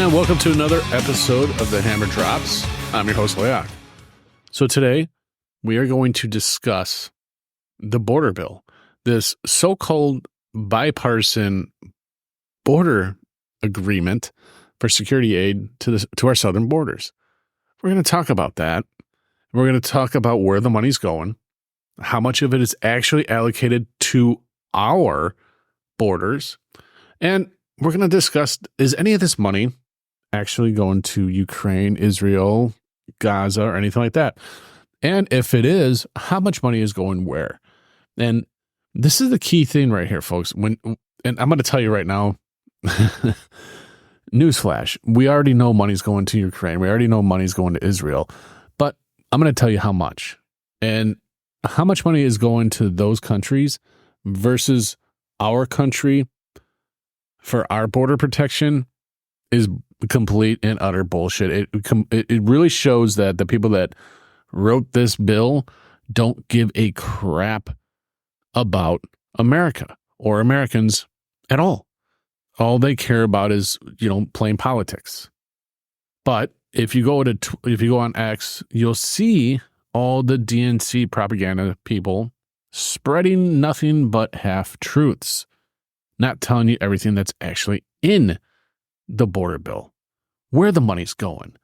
And welcome to another episode of The Hammer Drops. I'm your host, Leak. So today, we are going to discuss the border bill, this so-called bipartisan border agreement for security aid to our southern borders. We're going to talk about that. We're going to talk about where the money's going, how much of it is actually allocated to our borders, and we're going to discuss, is any of this money actually going to Ukraine, Israel, Gaza, or anything like that? And if it is, how much money is going where? And this is the key thing right here, folks. And I'm going to tell you right now, newsflash, we already know money's going to Ukraine. We already know money's going to Israel. But I'm going to tell you how much. And how much money is going to those countries versus our country for our border protection is complete and utter bullshit. It really shows that the people that wrote this bill don't give a crap about America or Americans at all. All they care about is, playing politics. But if you go on X, you'll see all the DNC propaganda people spreading nothing but half truths, not telling you everything that's actually in the border bill, where the money's going.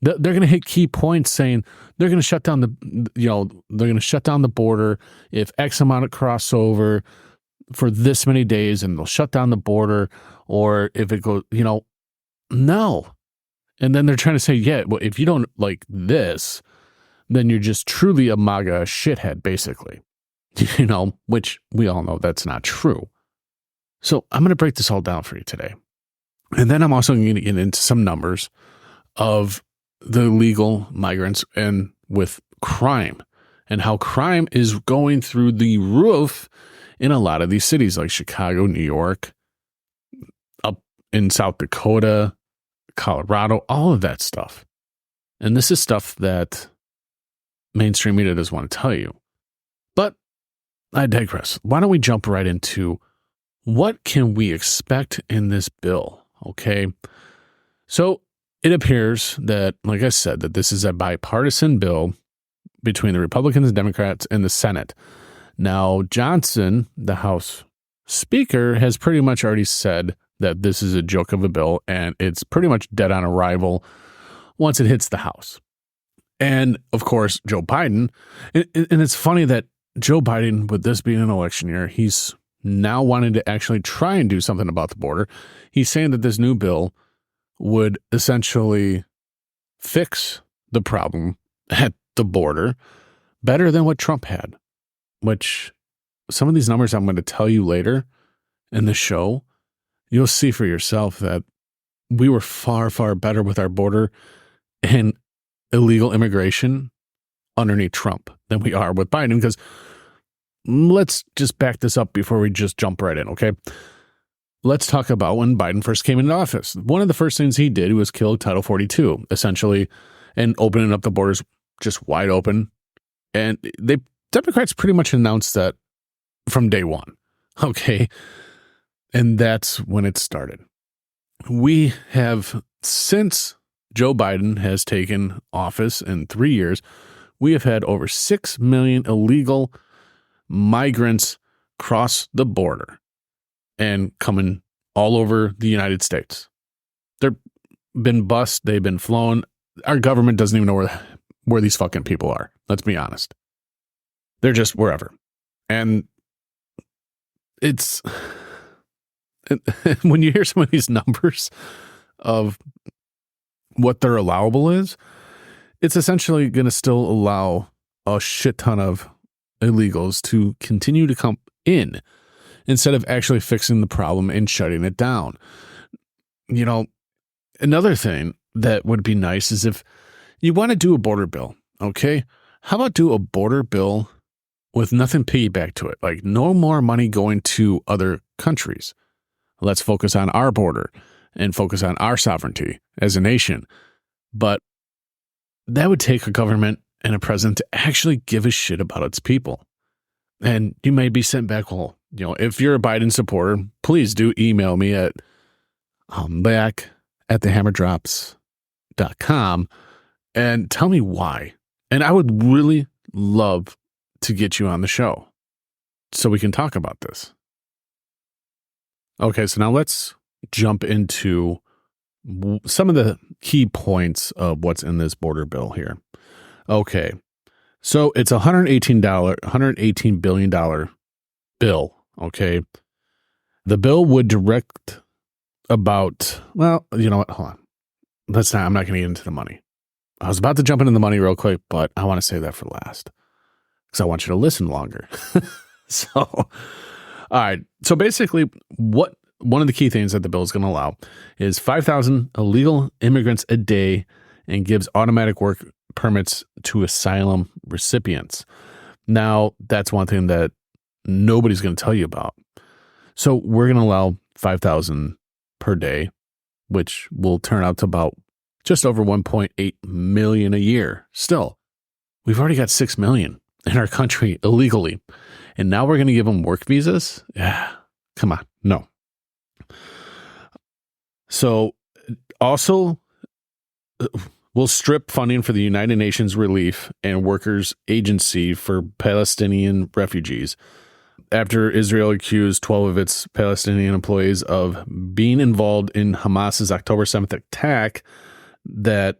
They're going to hit key points saying they're going to shut down the border if X amount of crossover for this many days, and they'll shut down the border. Or if it goes, no. And then they're trying to say, yeah, well, if you don't like this, then you're just truly a MAGA shithead, basically, which we all know that's not true. So I'm going to break this all down for you today. And then I'm also going to get into some numbers of the illegal migrants and with crime and how crime is going through the roof in a lot of these cities like Chicago, New York, up in South Dakota, Colorado, all of that stuff. And this is stuff that mainstream media doesn't want to tell you. But I digress. Why don't we jump right into what can we expect in this bill? Okay. So it appears that, like I said, that this is a bipartisan bill between the Republicans and Democrats in the Senate. Now, Johnson, the House Speaker, has pretty much already said that this is a joke of a bill and it's pretty much dead on arrival once it hits the House. And of course, Joe Biden, and it's funny that Joe Biden, with this being an election year, he's now wanting to actually try and do something about the border. He's saying that this new bill would essentially fix the problem at the border better than what Trump had, which some of these numbers I'm going to tell you later in the show, you'll see for yourself that we were far, far better with our border and illegal immigration underneath Trump than we are with Biden. Because let's just back this up before we just jump right in, okay? Let's talk about when Biden first came into office. One of the first things he did was kill Title 42, essentially, and opening up the borders just wide open. And Democrats pretty much announced that from day one, okay? And that's when it started. We have, since Joe Biden has taken office in 3 years, we have had over 6 million illegal migrants cross the border and coming all over the United States. They've been bused, they've been flown. Our government doesn't even know where these fucking people are. Let's be honest. They're just wherever. And it's when you hear some of these numbers of what their allowable is, it's essentially going to still allow a shit ton of illegals to continue to come in instead of actually fixing the problem and shutting it down. Another thing that would be nice is if you want to do a border bill, okay? How about do a border bill with nothing piggyback to it? Like no more money going to other countries. Let's focus on our border and focus on our sovereignty as a nation. But that would take a government and a president to actually give a shit about its people. And you may be sent back, if you're a Biden supporter, please do email me at back at thehammerdrops.com and tell me why. And I would really love to get you on the show so we can talk about this. Okay, so now let's jump into some of the key points of what's in this border bill here. Okay, so it's $118 billion bill, okay? The bill would direct about, well, you know what, hold on. I'm not going to get into the money. I was about to jump into the money real quick, but I want to save that for last because I want you to listen longer. So, all right. So basically, one of the key things that the bill is going to allow is 5,000 illegal immigrants a day and gives automatic work permits to asylum recipients. Now, that's one thing that nobody's going to tell you about. So we're going to allow 5,000 per day, which will turn out to about just over 1.8 million a year. Still, we've already got 6 million in our country illegally. And now we're going to give them work visas? Yeah, come on. No. So also, we'll strip funding for the United Nations Relief and Workers Agency for Palestinian refugees after Israel accused 12 of its Palestinian employees of being involved in Hamas's October 7th attack. That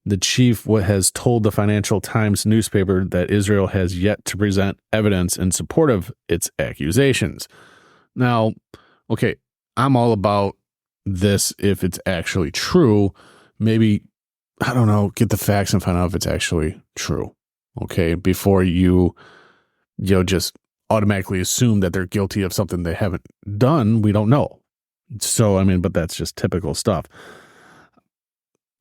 the chief has told the Financial Times newspaper that Israel has yet to present evidence in support of its accusations. Now, okay, I'm all about this if it's actually true. Maybe, I don't know, get the facts and find out if it's actually true, okay, before you just automatically assume that they're guilty of something they haven't done. We don't know. So, I mean, but that's just typical stuff.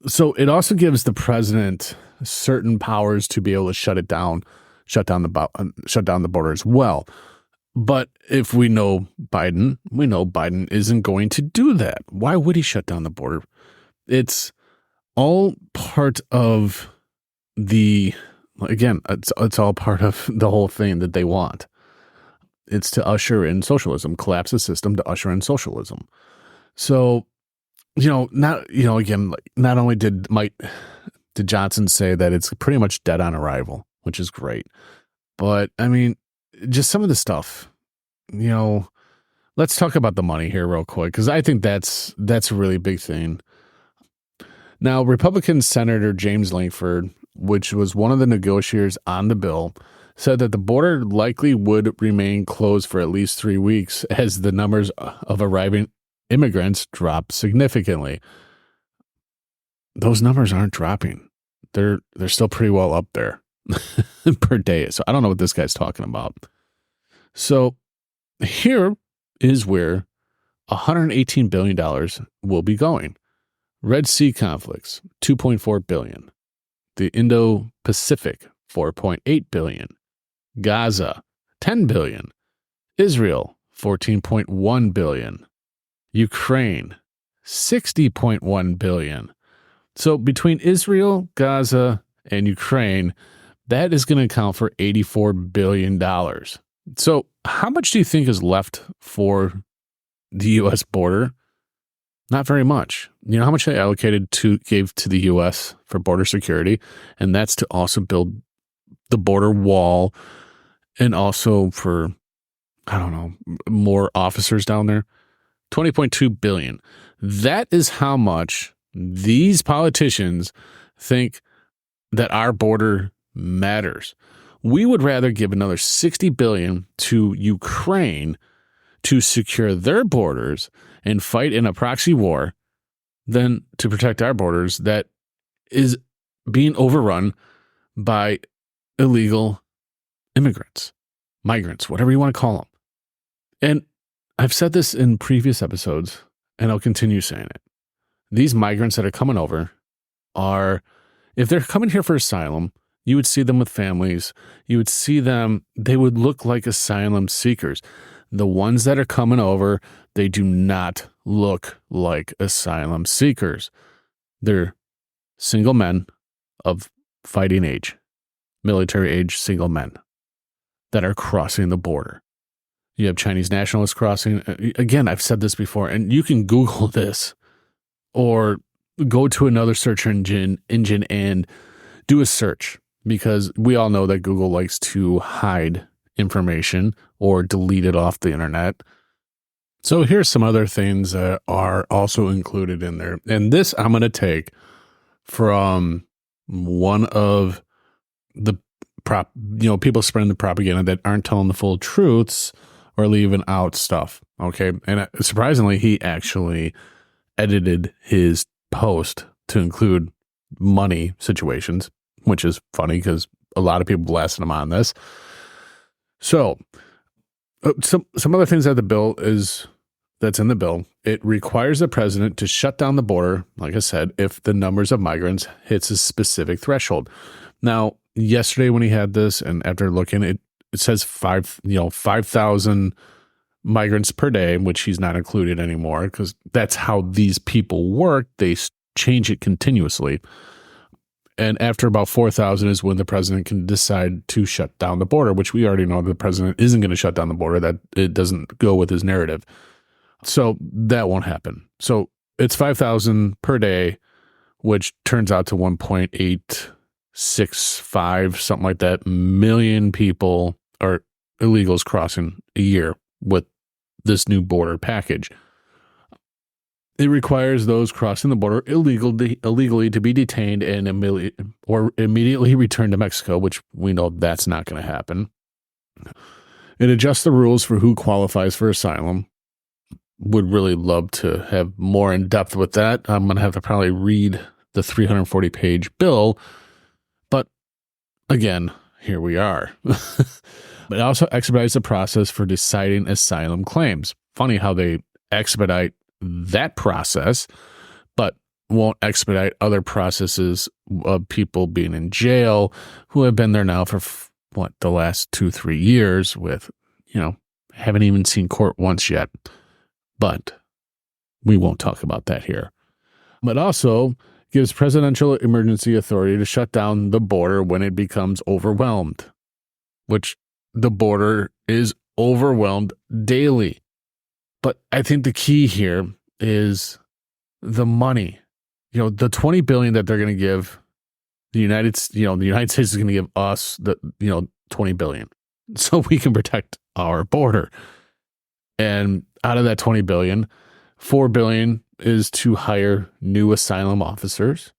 So it also gives the president certain powers to be able to shut down the border as well. But if we know Biden isn't going to do that. Why would he shut down the border? It's all part of it's all part of the whole thing that they want. It's to usher in socialism, collapse the system to usher in socialism. So, not only did Johnson say that it's pretty much dead on arrival, which is great, but I mean, just some of the stuff, let's talk about the money here real quick, because I think that's a really big thing. Now, Republican Senator James Lankford, which was one of the negotiators on the bill, said that the border likely would remain closed for at least 3 weeks as the numbers of arriving immigrants drop significantly. Those numbers aren't dropping. They're still pretty well up there per day. So I don't know what this guy's talking about. So here is where $118 billion will be going. Red Sea conflicts, $2.4 billion. The Indo-Pacific, $4.8 billion. Gaza, $10 billion. Israel, $14.1 billion. Ukraine, $60.1 billion. So between Israel, Gaza, and Ukraine, that is going to account for $84 billion. So how much do you think is left for the U.S. border? Not very much. You know how much they gave to the U.S. for border security? And that's to also build the border wall and also for, I don't know, more officers down there. $20.2 billion. That is how much these politicians think that our border matters. We would rather give another $60 billion to Ukraine to secure their borders and fight in a proxy war than to protect our borders that is being overrun by illegal immigrants, migrants, whatever you want to call them. And I've said this in previous episodes, and I'll continue saying it. These migrants that are coming over if they're coming here for asylum, you would see them with families. You would see them, they would look like asylum seekers. The ones that are coming over, they do not look like asylum seekers. They're single men of fighting age, military age single men that are crossing the border. You have Chinese nationalists crossing. Again, I've said this before, and you can Google this or go to another search engine and do a search, because we all know that Google likes to hide information or delete it off the internet. So here's some other things that are also included in there. And this I'm going to take from one of the people spreading the propaganda that aren't telling the full truths or leaving out stuff. Okay. And surprisingly, he actually edited his post to include money situations, which is funny because a lot of people blasted him on this. So some other things that the bill that's in the bill, it requires the president to shut down the border, like I said, if the numbers of migrants hits a specific threshold. Now, yesterday when he had this, and after looking, it says 5,000 migrants per day, which he's not included anymore because that's how these people work. They change it continuously. And after about 4,000 is when the president can decide to shut down the border, which we already know the president isn't going to shut down the border, that it doesn't go with his narrative. So that won't happen. So it's 5,000 per day, which turns out to 1.865, something like that, million people or illegals crossing a year with this new border package. It requires those crossing the border illegally to be detained and immediately returned to Mexico, which we know that's not going to happen. It adjusts the rules for who qualifies for asylum. Would really love to have more in depth with that. I'm going to have to probably read the 340-page bill. But again, here we are. It also expedites the process for deciding asylum claims. Funny how they expedite that process, but won't expedite other processes of people being in jail who have been there now for the last 2-3 years with, haven't even seen court once yet. But we won't talk about that here. But also gives presidential emergency authority to shut down the border when it becomes overwhelmed, which the border is overwhelmed daily. But I think the key here is the money. The $20 billion that they're going to give the United States is going to give us the $20 billion so we can protect our border. And out of that $20 billion, $4 billion is to hire new asylum officers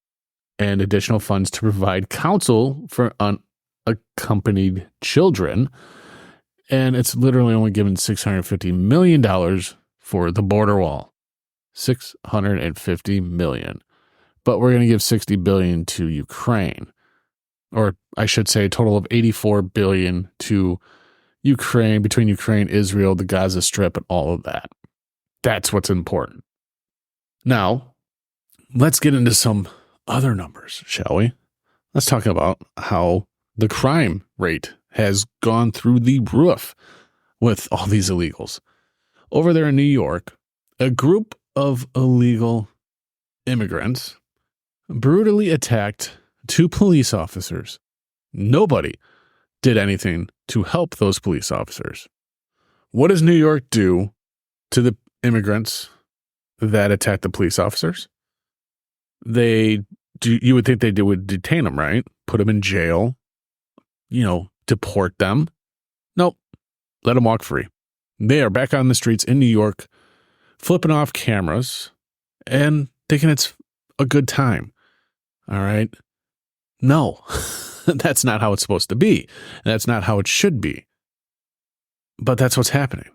and additional funds to provide counsel for unaccompanied children. And it's literally only given $650 million for the border wall. $650 million. But we're going to give $60 billion to Ukraine. Or I should say a total of $84 billion to Ukraine, between Ukraine, Israel, the Gaza Strip, and all of that. That's what's important. Now, let's get into some other numbers, shall we? Let's talk about how the crime rate has gone through the roof with all these illegals. Over there in New York, a group of illegal immigrants brutally attacked 2 police officers. Nobody did anything to help those police officers. What does New York do to the immigrants that attacked the police officers? You would think they would detain them, right? Put them in jail, deport them. Nope. Let them walk free. They are back on the streets in New York, flipping off cameras and thinking it's a good time. All right. No. That's not how it's supposed to be. That's not how it should be. But that's what's happening.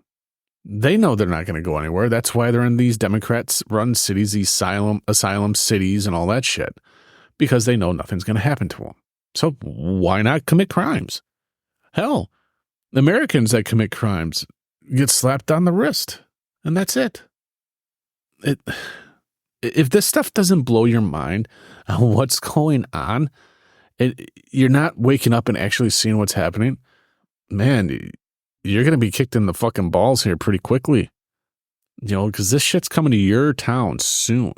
They know they're not going to go anywhere. That's why they're in these Democrats-run cities, these asylum cities and all that shit, because they know nothing's going to happen to them. So why not commit crimes? Hell, Americans that commit crimes get slapped on the wrist, and that's it. If this stuff doesn't blow your mind on what's going on, you're not waking up and actually seeing what's happening, man, you're going to be kicked in the fucking balls here pretty quickly. Because this shit's coming to your town soon.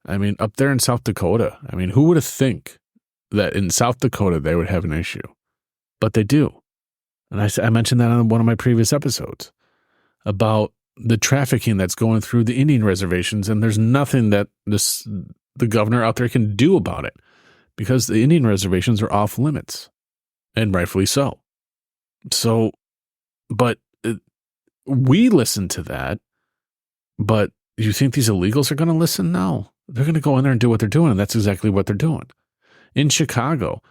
I mean, up there in South Dakota, who would have think that in South Dakota they would have an issue? But they do. And I mentioned that on one of my previous episodes about the trafficking that's going through the Indian reservations, and there's nothing that the governor out there can do about it, because the Indian reservations are off limits, and rightfully so. So, but we listen to that, but you think these illegals are going to listen? No, they're going to go in there and do what they're doing, and that's exactly what they're doing. In Chicago,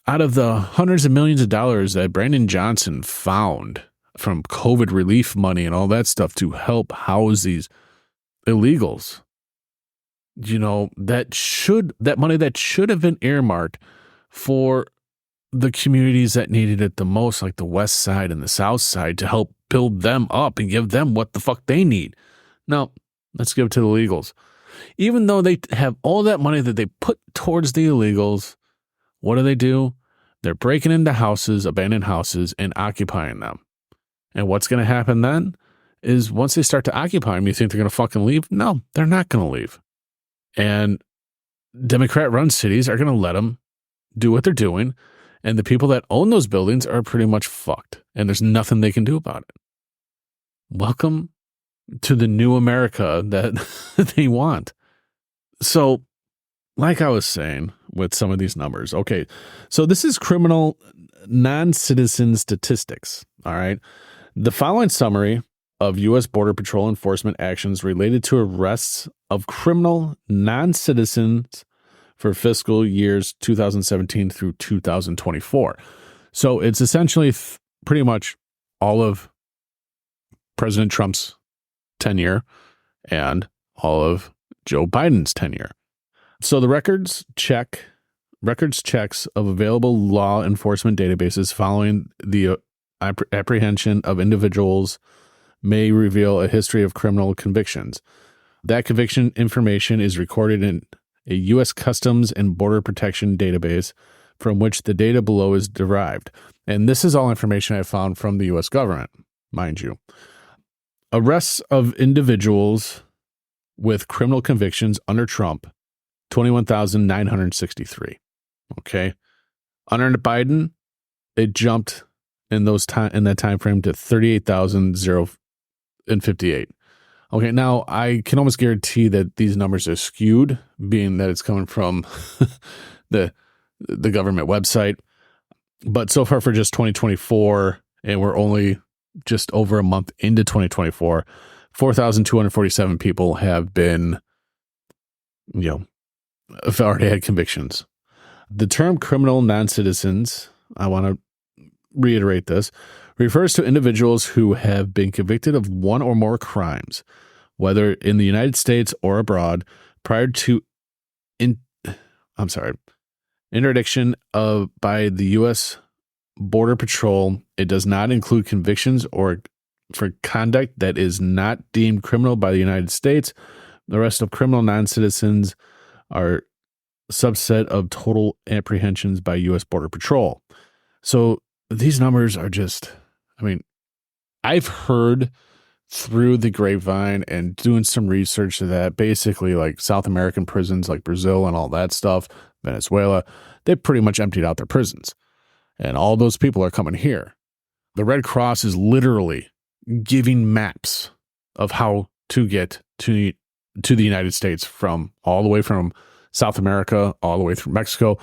out of the hundreds of millions of dollars that Brandon Johnson found from COVID relief money and all that stuff to help house these illegals, that money that should have been earmarked for the communities that needed it the most, like the West Side and the South Side, to help build them up and give them what the fuck they need. No, let's give it to the illegals. Even though they have all that money that they put towards the illegals, what do? They're breaking into houses, abandoned houses, and occupying them. And what's going to happen then is once they start to occupy them, you think they're going to fucking leave? No, they're not going to leave. And Democrat-run cities are going to let them do what they're doing. And the people that own those buildings are pretty much fucked. And there's nothing they can do about it. Welcome to the new America that they want. So, like I was saying with some of these numbers, okay, so this is criminal non-citizen statistics, all right? The following summary of U.S. Border Patrol enforcement actions related to arrests of criminal non-citizens for fiscal years 2017 through 2024. So it's essentially pretty much all of President Trump's tenure and all of Joe Biden's tenure. So the records checks of available law enforcement databases following the apprehension of individuals may reveal a history of criminal convictions. That conviction information is recorded in a U.S. Customs and Border Protection database from which the data below is derived. And this is all information I found from the U.S. government, mind you. Arrests of individuals with criminal convictions under Trump, 21,963. Okay. Under Biden, it jumped in that time frame to 38,058. Okay, now I can almost guarantee that these numbers are skewed, being that it's coming from the government website. But so far for just 2024, and we're only just over a month into 2024, 4,247 people have been, have already had convictions. The term criminal non-citizens, I want to reiterate this, refers to individuals who have been convicted of one or more crimes, whether in the United States or abroad, prior to interdiction by the U.S. Border Patrol. It does not include convictions or for conduct that is not deemed criminal by the United States. The rest of criminal non-citizens are a subset of total apprehensions by U.S. Border Patrol. So these numbers are just, I've heard through the grapevine and doing some research to that, basically like South American prisons like Brazil and all that stuff, Venezuela, they pretty much emptied out their prisons. And all those people are coming here. The Red Cross is literally giving maps of how to get to the United States from all the way from South America, all the way through Mexico,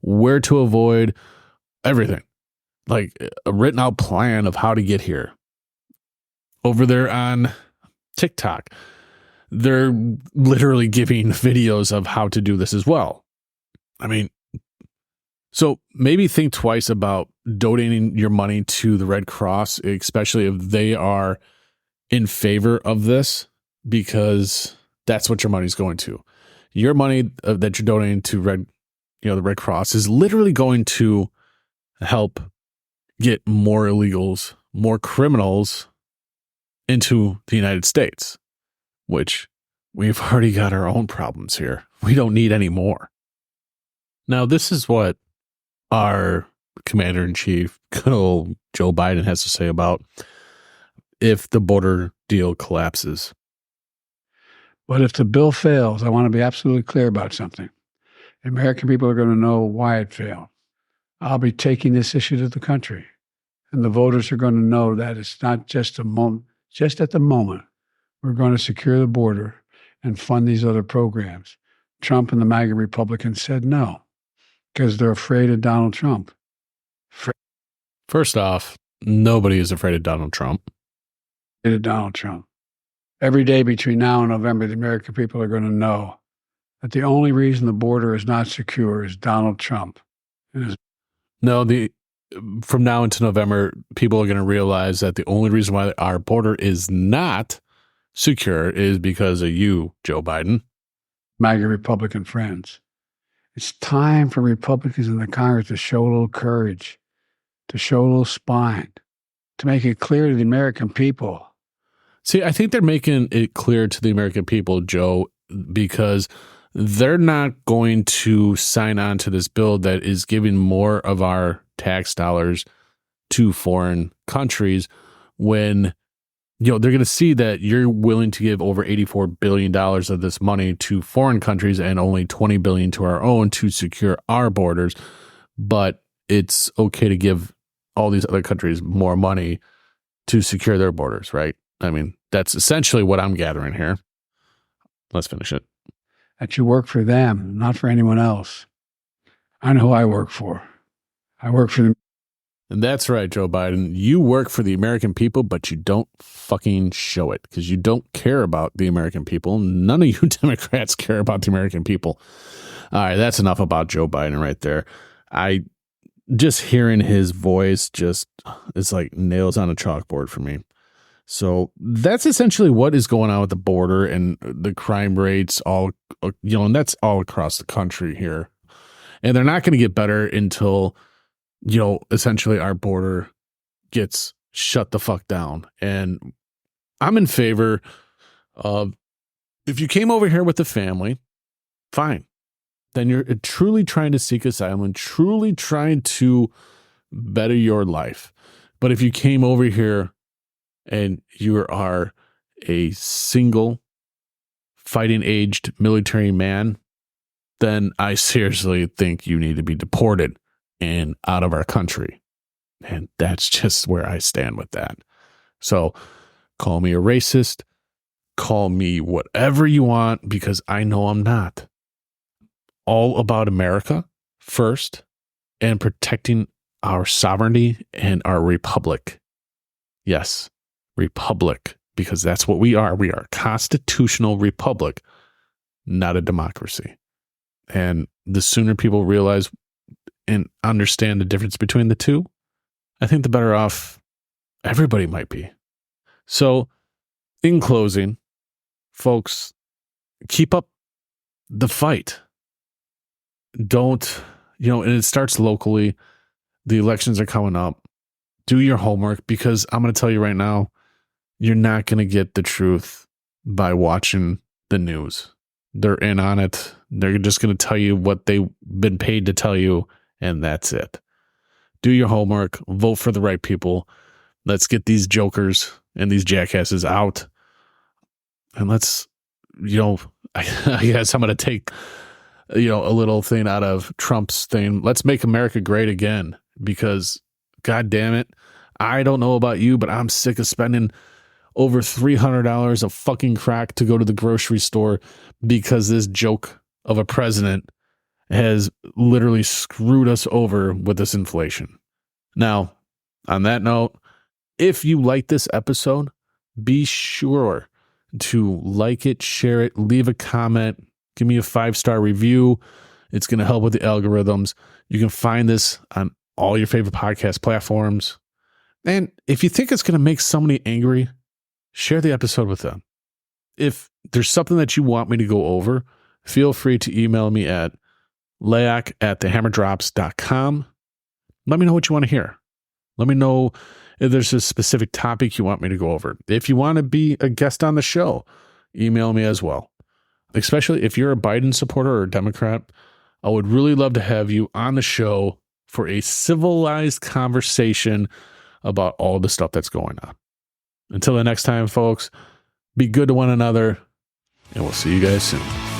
where to avoid, everything. Like a written out plan of how to get here. Over there on TikTok, they're literally giving videos of how to do this as well. So maybe think twice about donating your money to the Red Cross, especially if they are in favor of this, because that's what your money's going to. Your money that you're donating to the Red Cross is literally going to help get more illegals, more criminals into the United States, which we've already got our own problems here. We don't need any more. Now, this is what our commander-in-chief, good old Joe Biden, has to say about if the border deal collapses. But if the bill fails, I want to be absolutely clear about something. The American people are going to know why it failed. I'll be taking this issue to the country, and the voters are going to know that it's not just a moment. Just at the moment, we're going to secure the border and fund these other programs. Trump and the MAGA Republicans said no because they're afraid of Donald Trump. First off, nobody is afraid of Donald Trump. Afraid of Donald Trump. Every day between now and November, the American people are going to know that the only reason the border is not secure is Donald Trump. No, from now until November, people are going to realize that the only reason why our border is not secure is because of you, Joe Biden. MAGA Republican friends. It's time for Republicans in the Congress to show a little courage, to show a little spine, to make it clear to the American people. See, I think they're making it clear to the American people, Joe, because they're not going to sign on to this bill that is giving more of our tax dollars to foreign countries when, they're going to see that you're willing to give over $84 billion of this money to foreign countries and only $20 billion to our own to secure our borders. But it's okay to give all these other countries more money to secure their borders, right? I mean, that's essentially what I'm gathering here. Let's finish it. That you work for them, not for anyone else. I know who I work for. I work for them. And that's right, Joe Biden. You work for the American people, but you don't fucking show it because you don't care about the American people. None of you Democrats care about the American people. All right, that's enough about Joe Biden right there. Just hearing his voice it's like nails on a chalkboard for me. So that's essentially what is going on with the border and the crime rates and that's all across the country here. And they're not going to get better until, essentially our border gets shut the fuck down. And I'm in favor of, if you came over here with the family, fine. Then you're truly trying to seek asylum, truly trying to better your life. But if you came over here and you are a single fighting-aged military man, then I seriously think you need to be deported and out of our country. And that's just where I stand with that. So call me a racist, call me whatever you want, because I know I'm not. All about America first and protecting our sovereignty and our republic. Yes, republic, because that's what we are. We are a constitutional republic, not a democracy. And the sooner people realize and understand the difference between the two, I think the better off everybody might be. So, in closing, folks, keep up the fight. Don't, and it starts locally. The elections are coming up. Do your homework, because I'm going to tell you right now, you're not going to get the truth by watching the news. They're in on it. They're just going to tell you what they've been paid to tell you, and that's it. Do your homework. Vote for the right people. Let's get these jokers and these jackasses out. And let's, I guess I'm going to take, a little thing out of Trump's thing. Let's make America great again, because God damn it, I don't know about you, but I'm sick of spending over $300 of fucking crack to go to the grocery store because this joke of a president has literally screwed us over with this inflation. Now, on that note, if you like this episode, be sure to like it, share it, leave a comment, give me a 5-star review. It's going to help with the algorithms. You can find this on all your favorite podcast platforms. And if you think it's going to make somebody angry, share the episode with them. If there's something that you want me to go over, feel free to email me at layak@thehammerdrops.com. Let me know what you want to hear. Let me know if there's a specific topic you want me to go over. If you want to be a guest on the show, email me as well. Especially if you're a Biden supporter or a Democrat, I would really love to have you on the show for a civilized conversation about all the stuff that's going on. Until the next time, folks, be good to one another, and we'll see you guys soon.